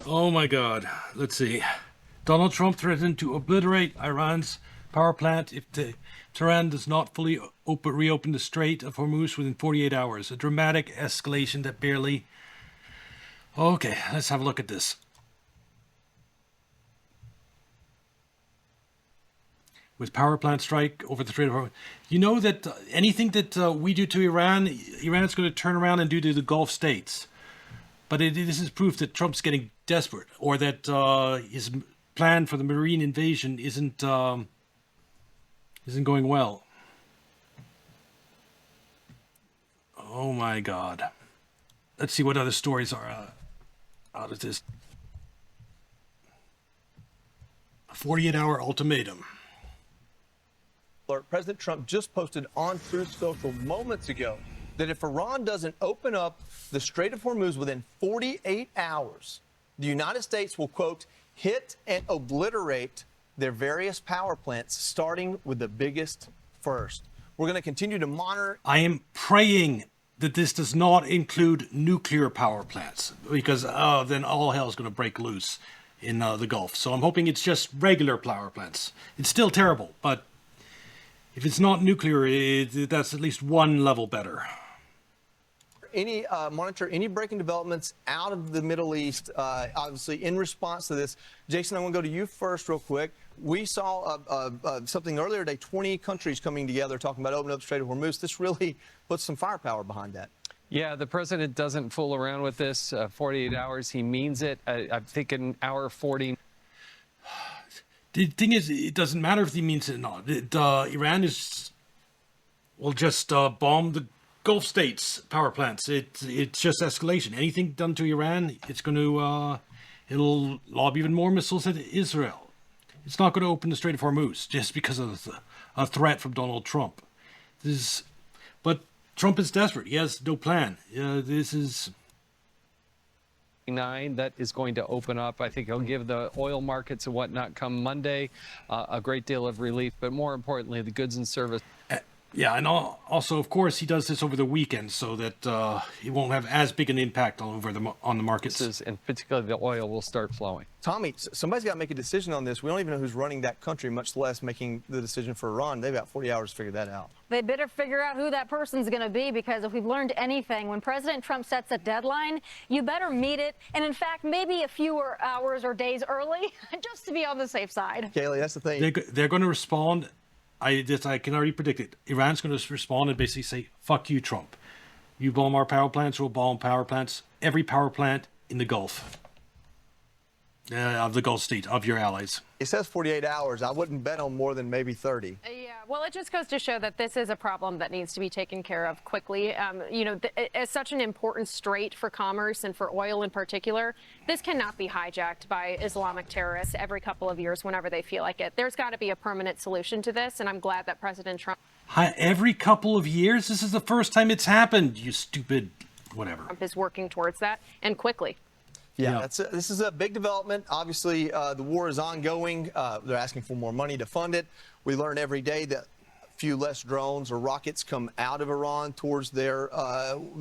Oh my God. Let's see. Donald Trump threatened to obliterate Iran's power plant if Tehran does not fully reopen the Strait of Hormuz within 48 hours. A dramatic escalation that barely. Okay, let's have a look at this. With power plant strike over the Strait of Hormuz. You know that anything that we do to Iran, Iran's going to turn around and do to the Gulf states. But this is proof that Trump's getting desperate, or that his plan for the marine invasion isn't going well. Oh my God! Let's see what other stories are out of this. A 48-hour ultimatum. President Trump just posted on Truth Social moments ago that if Iran doesn't open up the Strait of Hormuz within 48 hours, the United States will, quote, hit and obliterate their various power plants, starting with the biggest first. We're going to continue to monitor. I am praying that this does not include nuclear power plants, because then all hell is going to break loose in the Gulf. So I'm hoping it's just regular power plants. It's still terrible, but if it's not nuclear, that's at least one level better. Monitor any breaking developments out of the Middle East, obviously in response to this. Jason, I want to go to you first real quick. We saw something earlier today, 20 countries coming together talking about opening up the Strait of Hormuz. This really puts some firepower behind that. Yeah, the president doesn't fool around with this. 48 hours, he means it. I'm thinking hour 40. The thing is, it doesn't matter if he means it or not. Iran will just bomb the Gulf states' power plants. It's just escalation. Anything done to Iran, it's going to it'll lob even more missiles at Israel. It's not going to open the Strait of Hormuz just because of a threat from Donald Trump. But Trump is desperate. He has no plan. This is. That is going to open up. I think he'll give the oil markets and whatnot come Monday a great deal of relief, but more importantly, the goods and service. Yeah, and also, of course, he does this over the weekend so that it won't have as big an impact on the markets. And particularly the oil will start flowing. Tommy, somebody's got to make a decision on this. We don't even know who's running that country, much less making the decision for Iran. They've got 40 hours to figure that out. They better figure out who that person's going to be, because if we've learned anything, when President Trump sets a deadline, you better meet it. And in fact, maybe a few hours or days early, just to be on the safe side. Kaylee, that's the thing. They're going to respond. I can already predict it. Iran's going to respond and basically say, fuck you, Trump. You bomb our power plants, we'll bomb power plants. Every power plant in the Gulf. Of the Gulf state, of your allies. It says 48 hours. I wouldn't bet on more than maybe 30. Yeah, well, it just goes to show that this is a problem that needs to be taken care of quickly. As such an important strait for commerce and for oil in particular, this cannot be hijacked by Islamic terrorists every couple of years whenever they feel like it. There's got to be a permanent solution to this, and I'm glad that President Trump... Every couple of years? This is the first time it's happened, you stupid whatever. Trump is working towards that, and quickly. Yeah, this is a big development. Obviously, the war is ongoing. They're asking for more money to fund it. We learn every day that a few less drones or rockets come out of Iran towards their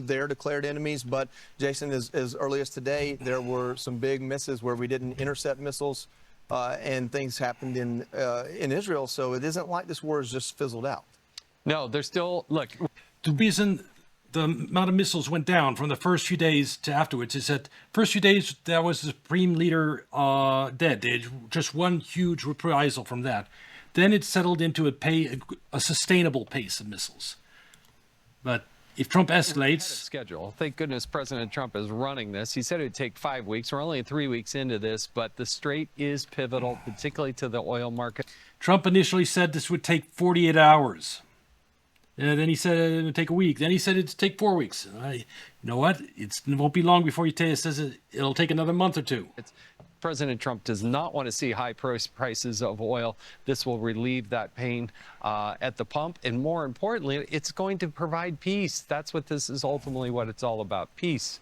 declared enemies. But, Jason, as early as today, there were some big misses where we didn't intercept missiles, and things happened in Israel. So it isn't like this war has just fizzled out. No, there's still, look. The reason the amount of missiles went down from the first few days to afterwards is that first few days, that was the supreme leader dead. They had just one huge reprisal from that. Then it settled into a sustainable pace of missiles. But if Trump escalates... Schedule. Thank goodness President Trump is running this. He said it would take 5 weeks. We're only 3 weeks into this, but the strait is pivotal, particularly to the oil market. Trump initially said this would take 48 hours. Then he said it would take a week. Then he said it'd take 4 weeks. You know what? It won't be long before he says it'll take another month or two. President Trump does not want to see high prices of oil. This will relieve that pain at the pump. And more importantly, it's going to provide peace. That's what this is ultimately what it's all about, peace.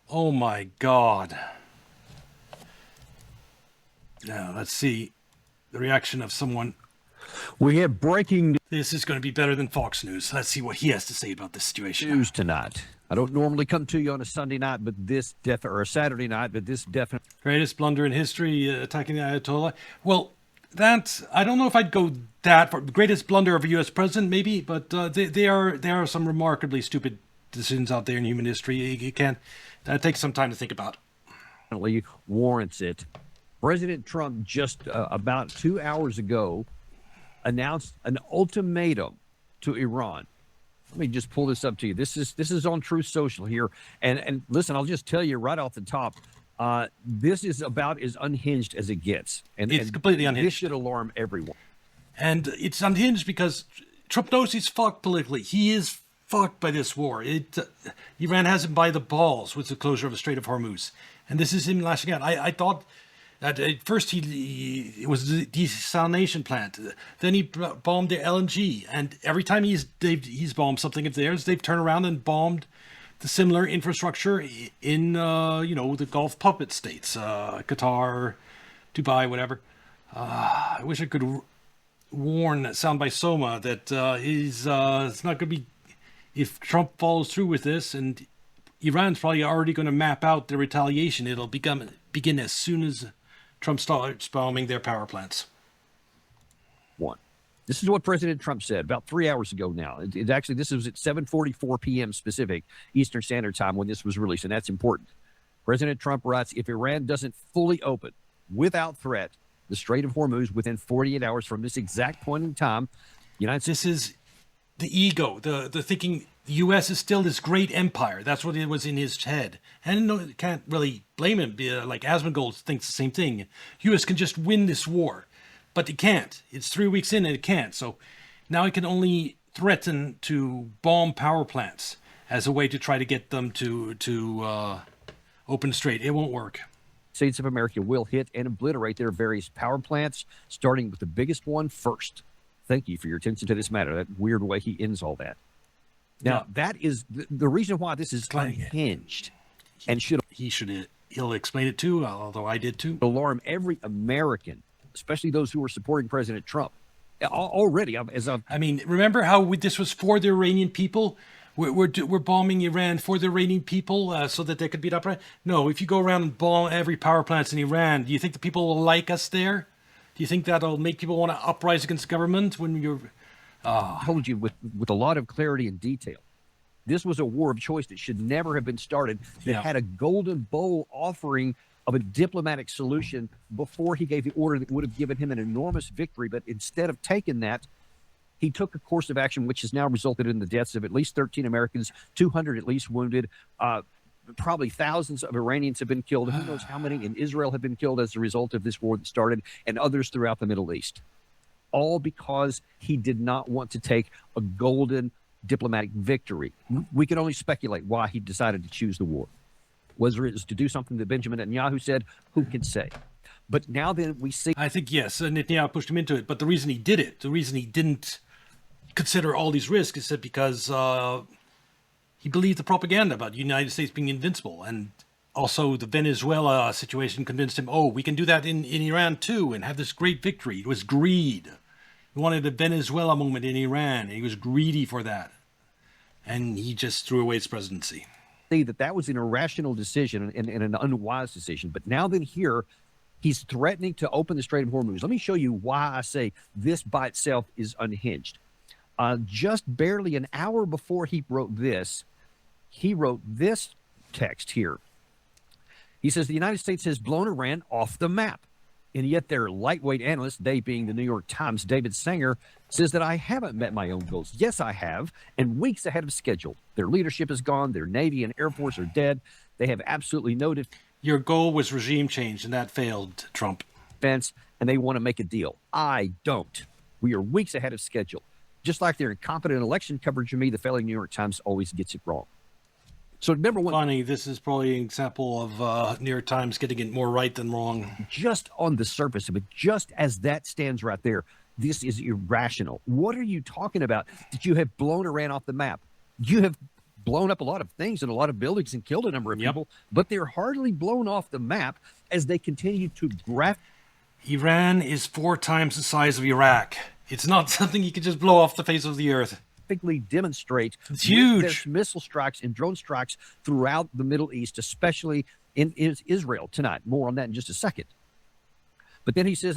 Oh, my God. Now, let's see the reaction of someone We have breaking This is going to be better than Fox News. Let's see what he has to say about this situation. news tonight. I don't normally come to you on a Sunday night, but this or a Saturday night, but this definitely. Greatest blunder in history, attacking the Ayatollah. Well, that, I don't know if I'd go that far. Greatest blunder of a U.S. president, maybe, but there are some remarkably stupid decisions out there in human history. You can't. That takes some time to think about. Warrants it. President Trump just about 2 hours ago announced an ultimatum to Iran. Let me just pull this up to you. This is on Truth Social here, and listen, I'll just tell you right off the top. This is about as unhinged as it gets, and It's completely unhinged. This should alarm everyone. And it's unhinged because Trump knows he's fucked politically. He is fucked by this war. Iran has him by the balls with the closure of the Strait of Hormuz. And this is him lashing out. I thought that at first it was the desalination plant. Then he bombed the LNG. And every time he's bombed something of theirs, they've turned around and bombed the similar infrastructure in, the Gulf puppet states, Qatar, Dubai, whatever. I wish I could warn Sound by Soma that it's not going to be, if Trump follows through with this, and Iran's probably already going to map out the retaliation. It'll begin as soon as Trump starts bombing their power plants. One. This is what President Trump said about 3 hours ago now. Actually, this was at 7:44 p.m. specific Eastern Standard Time when this was released, and that's important. President Trump writes, if Iran doesn't fully open without threat the Strait of Hormuz within 48 hours from this exact point in time, This is the ego, the thinking the U.S. is still this great empire. That's what it was in his head. And no, can't really blame him. Like Asmongold thinks the same thing. U.S. can just win this war, but it can't. It's 3 weeks in and it can't. So now it can only threaten to bomb power plants as a way to try to get them to open strait. It won't work. States of America will hit and obliterate their various power plants, starting with the biggest one first. Thank you for your attention to this matter. That weird way he ends all that. Now, that is the reason why this is unhinged and He'll explain it too, although I did too. alarm every American, especially those who are supporting President Trump. Already, Remember how this was for the Iranian people? We're bombing Iran for the Iranian people so that they could beat up Iran? No, if you go around and bomb every power plant in Iran, do you think the people will like us there? Do you think that'll make people want to uprise against the government when you're... told you with a lot of clarity and detail. This was a war of choice that should never have been started, that had a golden bowl offering of a diplomatic solution before he gave the order that would have given him an enormous victory. But instead of taking that, he took a course of action which has now resulted in the deaths of at least 13 Americans, 200 at least wounded. Probably thousands of Iranians have been killed. Who knows how many in Israel have been killed as a result of this war that started, and others throughout the Middle East. All because he did not want to take a golden diplomatic victory. We can only speculate why he decided to choose the war. Whether it was to do something that Benjamin Netanyahu said, who can say? But now then we see... I think, yes, Netanyahu pushed him into it. But the reason he did it, the reason he didn't consider all these risks is that because he believed the propaganda about the United States being invincible. And also the Venezuela situation convinced him, we can do that in Iran too and have this great victory. It was greed. He wanted a Venezuela moment in Iran, and he was greedy for that. And he just threw away his presidency. That was an irrational decision and an unwise decision. But now then here, he's threatening to open the Strait of Hormuz. Let me show you why I say this by itself is unhinged. Just barely an hour before he wrote this text here. He says the United States has blown Iran off the map. And yet their lightweight analyst, they being the New York Times, David Sanger, says that I haven't met my own goals. Yes, I have, and weeks ahead of schedule. Their leadership is gone. Their Navy and Air Force are dead. They have absolutely no Your goal was regime change, and that failed, Trump. defense, and they want to make a deal. I don't. We are weeks ahead of schedule. Just like their incompetent election coverage of me, the failing New York Times always gets it wrong. So number one, funny, this is probably an example of New York Times getting it more right than wrong. Just on the surface of it, just as that stands right there, this is irrational. What are you talking about that you have blown Iran off the map? You have blown up a lot of things and a lot of buildings and killed a number of people, but they're hardly blown off the map as they continue to graft. Iran is 4 times the size of Iraq. It's not something you can just blow off the face of the earth. Demonstrates It's with huge. their missile strikes and drone strikes throughout the Middle East, especially in Israel tonight. More on that in just a second. But then he says,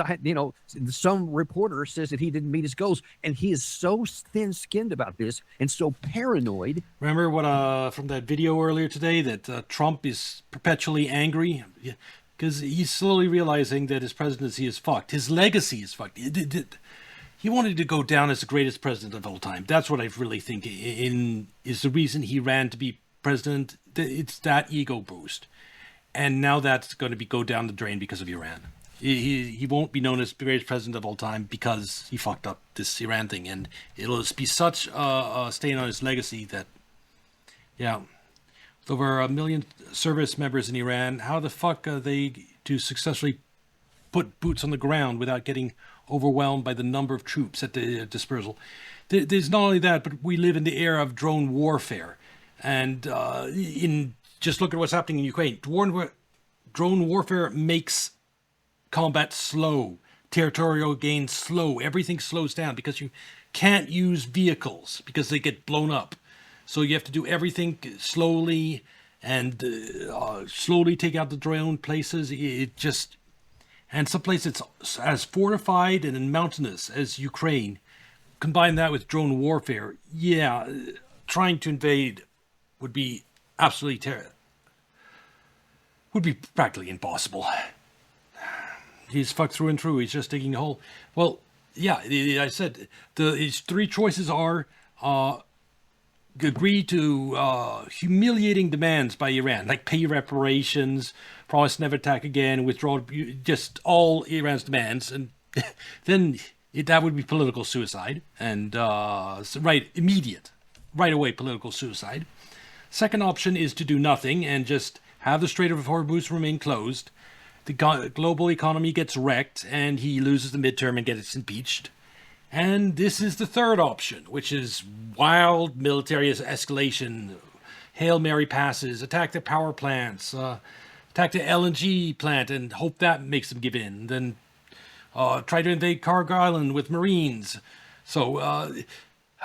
some reporter says that he didn't meet his goals, and he is so thin-skinned about this and so paranoid. Remember what from that video earlier today that Trump is perpetually angry because he's slowly realizing that his presidency is fucked. His legacy is fucked. He wanted to go down as the greatest president of all time. That's what I really think is the reason he ran to be president. It's that ego boost. And now that's going to go down the drain because of Iran. He won't be known as the greatest president of all time because he fucked up this Iran thing. And it'll be such a stain on his legacy that, yeah, with over 1 million service members in Iran, how the fuck are they to successfully put boots on the ground without getting overwhelmed by the number of troops at the dispersal? There's not only that, but we live in the era of drone warfare. And just look at what's happening in Ukraine. Drone warfare makes combat slow, territorial gain slow. Everything slows down because you can't use vehicles because they get blown up. So you have to do everything slowly and slowly take out the drone places. And some places it's as fortified and mountainous as Ukraine. Combine that with drone warfare, trying to invade would be absolutely would be practically impossible. He's fucked through and through. He's just digging a hole. Well, yeah, I said his three choices are agree to humiliating demands by Iran, like pay reparations, promise never attack again, withdraw, just all Iran's demands, and then that would be political suicide, and immediate, right away political suicide. Second option is to do nothing and just have the Strait of Hormuz remain closed. The global economy gets wrecked, and he loses the midterm and gets impeached. And this is the third option, which is wild military escalation, Hail Mary passes, attack the power plants, attack the LNG plant, and hope that makes them give in. Then try to invade Cargo Island with Marines. So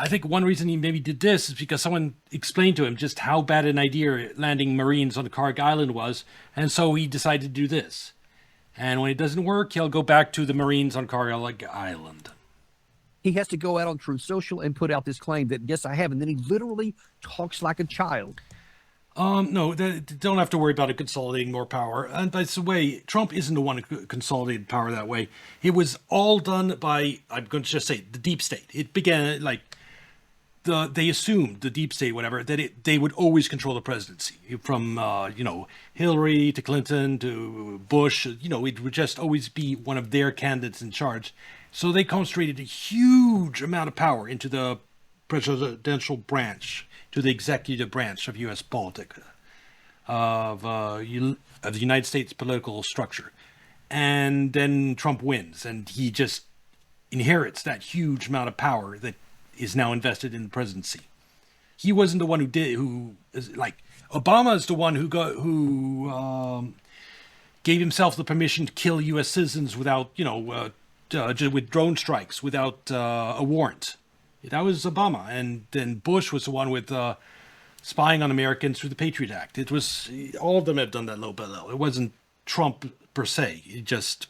I think one reason he maybe did this is because someone explained to him just how bad an idea landing Marines on Cargo Island was, and so he decided to do this. And when it doesn't work, he'll go back to the Marines on Cargo Island. He has to go out on Truth Social and put out this claim that, yes, I have. And then he literally talks like a child. No, don't have to worry about it consolidating more power. And by the way, Trump isn't the one who consolidated power that way. It was all done by, I'm going to just say, the deep state. It began they assumed, the deep state, whatever, that they would always control the presidency. From, Hillary to Clinton to Bush, it would just always be one of their candidates in charge. So they concentrated a huge amount of power into the presidential branch, to the executive branch of U.S. politics, of the United States political structure. And then Trump wins, and he just inherits that huge amount of power that is now invested in the presidency. He wasn't the one Obama is the one who gave himself the permission to kill U.S. citizens without, with drone strikes, without a warrant. That was Obama. And then Bush was the one with spying on Americans through the Patriot Act. It was, all of them have done that little by little. It wasn't Trump per se. It just,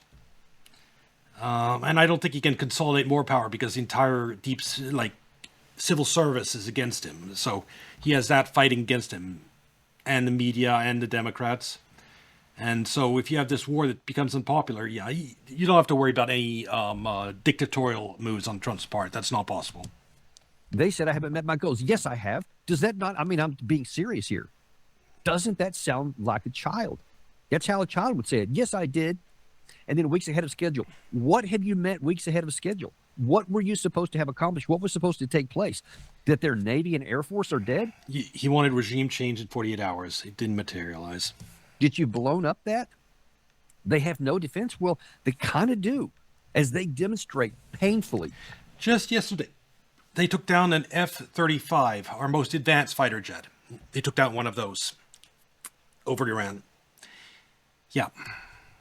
and I don't think he can consolidate more power because the entire civil service is against him. So he has that fighting against him, and the media and the Democrats. And so if you have this war that becomes unpopular, you don't have to worry about any dictatorial moves on Trump's part. That's not possible. They said I haven't met my goals. Yes, I have. Does that not, I'm being serious here. Doesn't that sound like a child? That's how a child would say it. Yes, I did. And then weeks ahead of schedule. What have you met weeks ahead of schedule? What were you supposed to have accomplished? What was supposed to take place? That their Navy and Air Force are dead? He wanted regime change in 48 hours. It didn't materialize. Did you blown up that? They have no defense? Well, they kind of do, as they demonstrate painfully. Just yesterday, they took down an F-35, our most advanced fighter jet. They took down one of those over Iran. Yeah.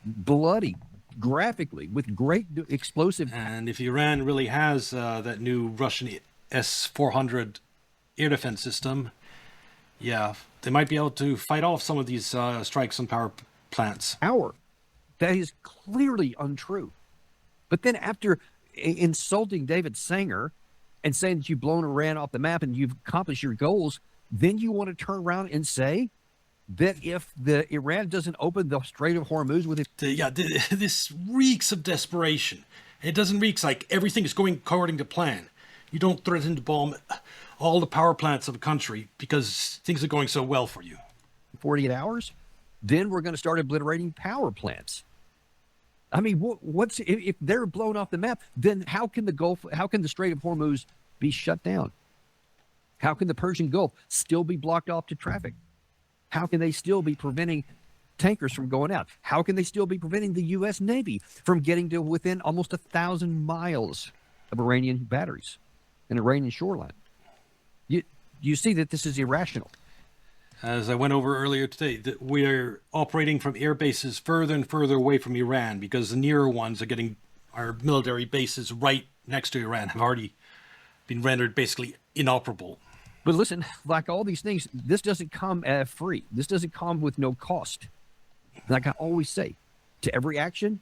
Bloody. graphically with great explosive. And if Iran really has that new Russian S-400 air defense system, yeah, they might be able to fight off some of these strikes on power plants. Power. That is clearly untrue. But then after insulting David Sanger and saying that you've blown Iran off the map and you've accomplished your goals, then you want to turn around and say that if the Iran doesn't open the Strait of Hormuz with it. This reeks of desperation. It doesn't reek like everything is going according to plan. You don't threaten to bomb all the power plants of a country because things are going so well for you. 48 hours, then we're going to start obliterating power plants. I mean, what's if they're blown off the map? Then how can the Strait of Hormuz be shut down? How can the Persian Gulf still be blocked off to traffic? How can they still be preventing tankers from going out? How can they still be preventing the U.S. Navy from getting to within almost 1,000 miles of Iranian batteries and Iranian shoreline? You see that this is irrational. As I went over earlier today, that we're operating from air bases further and further away from Iran because the nearer ones are getting our military bases right next to Iran have already been rendered basically inoperable. But listen, like all these things, this doesn't come free. This doesn't come with no cost. Like I always say, to every action.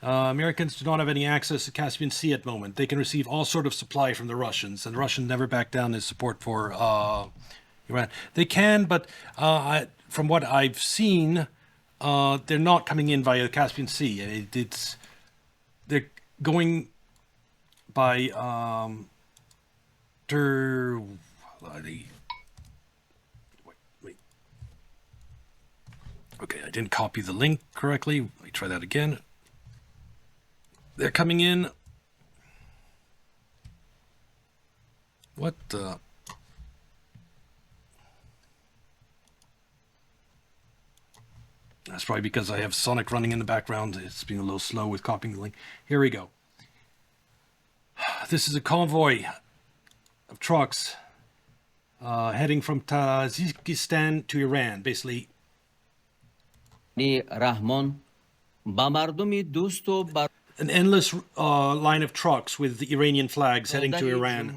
Americans do not have any access to Caspian Sea at the moment. They can receive all sort of supply from the Russians, and the Russians never back down their support for Iran. They can, but from what I've seen, they're not coming in via the Caspian Sea. They're going by wait. Okay, I didn't copy the link correctly. Let me try that again. They're coming in. What the? That's probably because I have Sonic running in the background. It's been a little slow with copying the link. Here we go. This is a convoy of trucks heading from Tajikistan to Iran, basically. An endless line of trucks with the Iranian flags heading to Iran.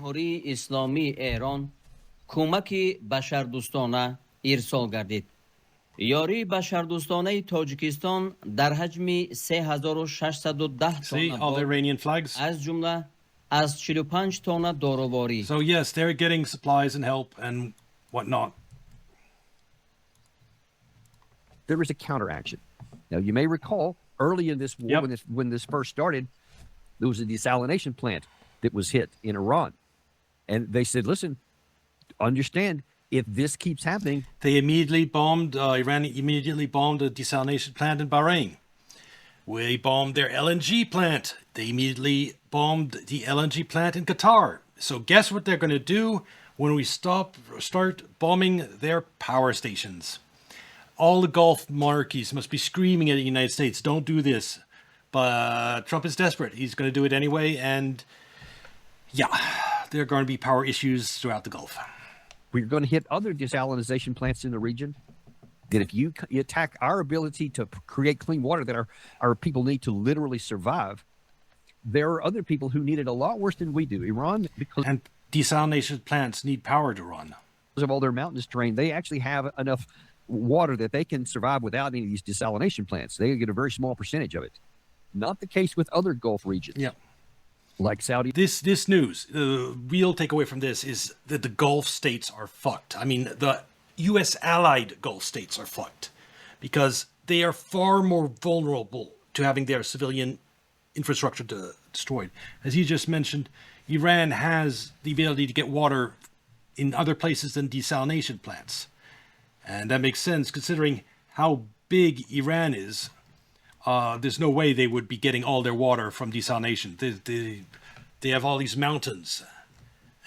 یاری بشردوستانه تاجیکستان در حجم 3610 See all the Iranian flags? از جمله از 45 تن داروباری. So yes, they're getting supplies and help and whatnot. There is a counteraction. Now you may recall early in this war, when this first started, there was a desalination plant that was hit in Iran, and they said, "Listen, understand." If this keeps happening, they immediately bombed. Iran immediately bombed a desalination plant in Bahrain. We bombed their LNG plant. They immediately bombed the LNG plant in Qatar. So guess what they're going to do when we start bombing their power stations? All the Gulf monarchies must be screaming at the United States, "Don't do this." But Trump is desperate. He's going to do it anyway, and yeah, there are going to be power issues throughout the Gulf. We're going to hit other desalination plants in the region. That if you attack our ability to create clean water that our people need to literally survive, there are other people who need it a lot worse than we do. Iran, because and desalination plants need power to run. Because of all their mountainous terrain, they actually have enough water that they can survive without any of these desalination plants. They get a very small percentage of it. Not the case with other Gulf regions. Yeah. Like Saudi. This news, the real takeaway from this is that the Gulf states are fucked. I mean, the U.S. allied Gulf states are fucked because they are far more vulnerable to having their civilian infrastructure destroyed. As you just mentioned, Iran has the ability to get water in other places than desalination plants. And that makes sense considering how big Iran is. There's no way they would be getting all their water from desalination. They have all these mountains,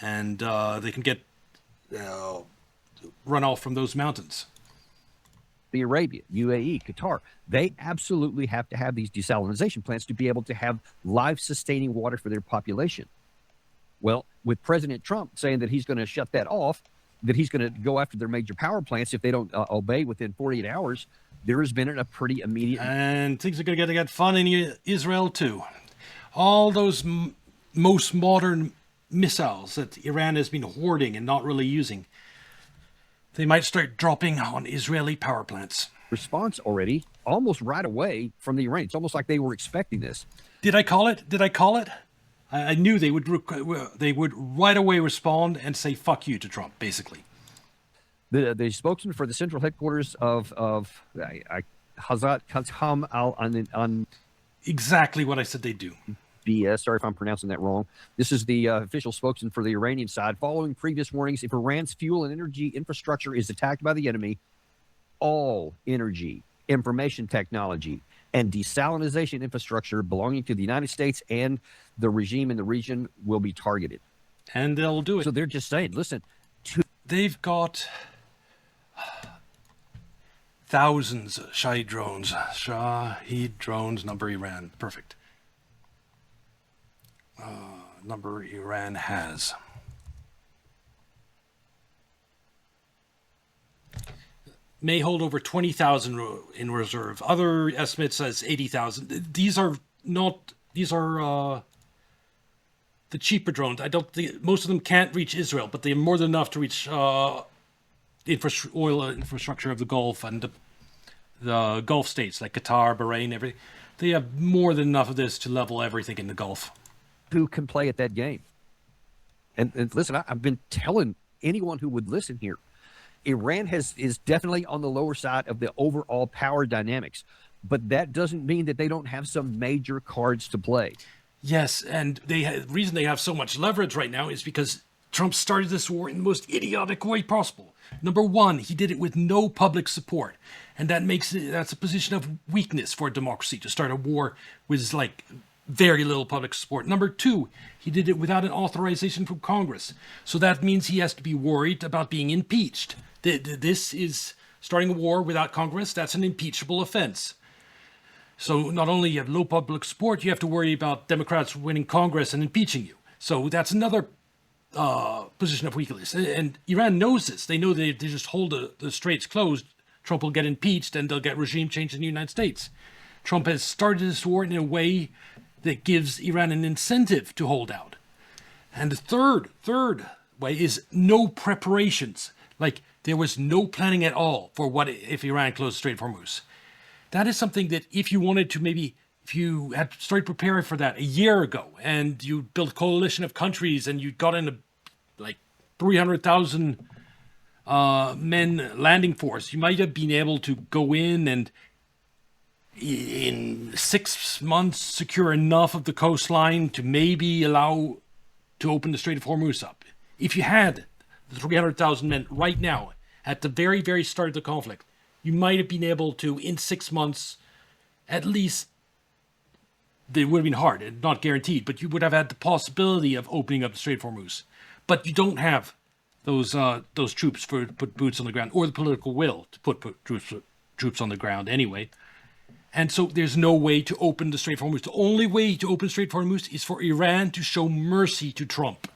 and they can get runoff from those mountains. The Arabia, UAE, Qatar, they absolutely have to have these desalination plants to be able to have life-sustaining water for their population. Well, with President Trump saying that he's going to shut that off, that he's going to go after their major power plants if they don't obey within 48 hours, there has been a pretty immediate. And things are going to get fun in Israel too. All those most modern missiles that Iran has been hoarding and not really using, they might start dropping on Israeli power plants. Response already, almost right away from the Iranians. It's almost like they were expecting this. Did I call it? I knew they would right away respond and say "fuck you" to Trump, basically. The spokesman for the central headquarters of Hazat Qassam al-An Exactly what I said they'd do. BS. Sorry if I'm pronouncing that wrong. This is the official spokesman for the Iranian side. Following previous warnings, if Iran's fuel and energy infrastructure is attacked by the enemy, all energy, information technology, and desalination infrastructure belonging to the United States and the regime in the region will be targeted. And they'll do it. So they're just saying, listen, They've got thousands of Shahid drones, number Iran. Perfect. Number Iran has. May hold over 20,000 in reserve. Other estimates says 80,000. These are the cheaper drones. I don't think most of them can't reach Israel, but they're more than enough to reach oil infrastructure of the Gulf and the Gulf states like Qatar, Bahrain, everything. They have more than enough of this to level everything in the Gulf. who can play at that game? And listen, I've been telling anyone who would listen here, Iran is definitely on the lower side of the overall power dynamics, but that doesn't mean that they don't have some major cards to play. Yes, and the reason they have so much leverage right now is because Trump started this war in the most idiotic way possible. Number one, he did it with no public support, and that's a position of weakness for a democracy to start a war with like very little public support. Number two, he did it without an authorization from Congress, so that means he has to be worried about being impeached. This is starting a war without Congress. That's an impeachable offense. So not only you have low public support, you have to worry about Democrats winning Congress and impeaching you. So that's another position of weakness. And Iran knows this. They know they just hold the straits closed. Trump will get impeached and they'll get regime change in the United States. Trump has started this war in a way that gives Iran an incentive to hold out. And the third way is no preparations. Like there was no planning at all for what if Iran closed the Strait of Hormuz. That is something that if you wanted to if you had started preparing for that a year ago and you built a coalition of countries and you got in like 300,000 men landing force, you might have been able to go in and in 6 months secure enough of the coastline to maybe allow to open the Strait of Hormuz up. If you had the 300,000 men right now at the very, very start of the conflict, you might have been able to, in 6 months, at least, it would have been hard and not guaranteed, but you would have had the possibility of opening up the Strait of Hormuz. But you don't have those troops to put boots on the ground, or the political will to put troops on the ground anyway. And so there's no way to open the Strait of Hormuz. The only way to open the Strait of Hormuz is for Iran to show mercy to Trump.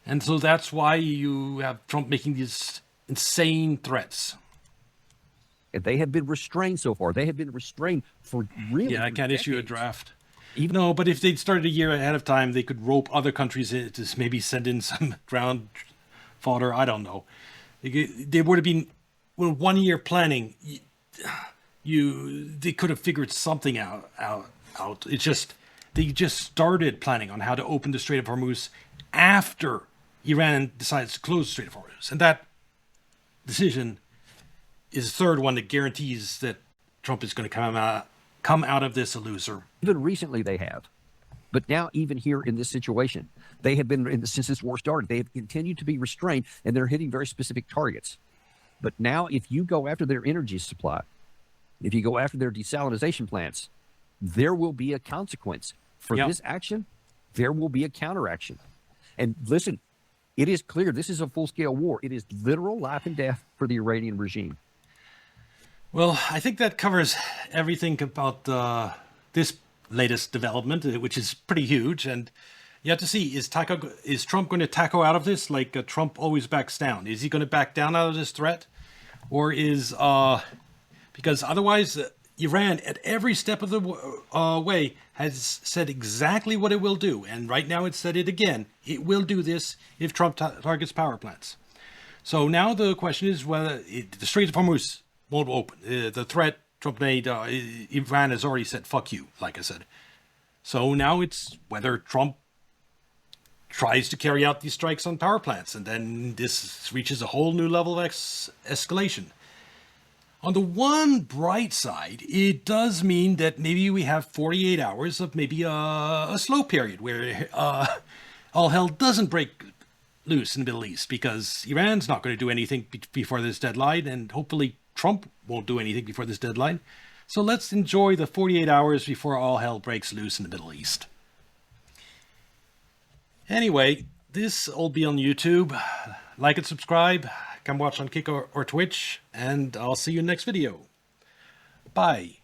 And so that's why you have Trump making these insane threats. They have been restrained so far. They have been restrained for really. Yeah, I can't issue a draft. Even no, but if they'd started a year ahead of time, they could rope other countries in to maybe send in some ground fodder. I don't know. They would have been, with 1 year planning, they could have figured something out. It's just, they just started planning on how to open the Strait of Hormuz after Iran decides to close the Strait of Hormuz. And that decision is the third one that guarantees that Trump is going to come out of this a loser. Even recently they have. But now even here in this situation, they have been, since this war started, they have continued to be restrained and they're hitting very specific targets. But now if you go after their energy supply, if you go after their desalination plants, there will be a consequence. For this action, there will be a counteraction. And listen, it is clear this is a full-scale war. It is literal life and death for the Iranian regime. Well, I think that covers everything about this latest development, which is pretty huge. And you have to see, is Trump going to tackle out of this like Trump always backs down? Is he going to back down out of this threat? Or is because otherwise Iran at every step of the way has said exactly what it will do, and right now it said it again. It will do this if Trump targets power plants. So now the question is whether the Straits of Hormuz won't open. The threat Trump made, Iran has already said, fuck you, like I said. So now it's whether Trump tries to carry out these strikes on power plants, and then this reaches a whole new level of escalation. On the one bright side, it does mean that maybe we have 48 hours of maybe a slow period where all hell doesn't break loose in the Middle East, because Iran's not going to do anything before this deadline, and hopefully Trump won't do anything before this deadline. So let's enjoy the 48 hours before all hell breaks loose in the Middle East. Anyway, this will be on YouTube. Like and subscribe. Come watch on Kick or Twitch, and I'll see you in the next video. Bye.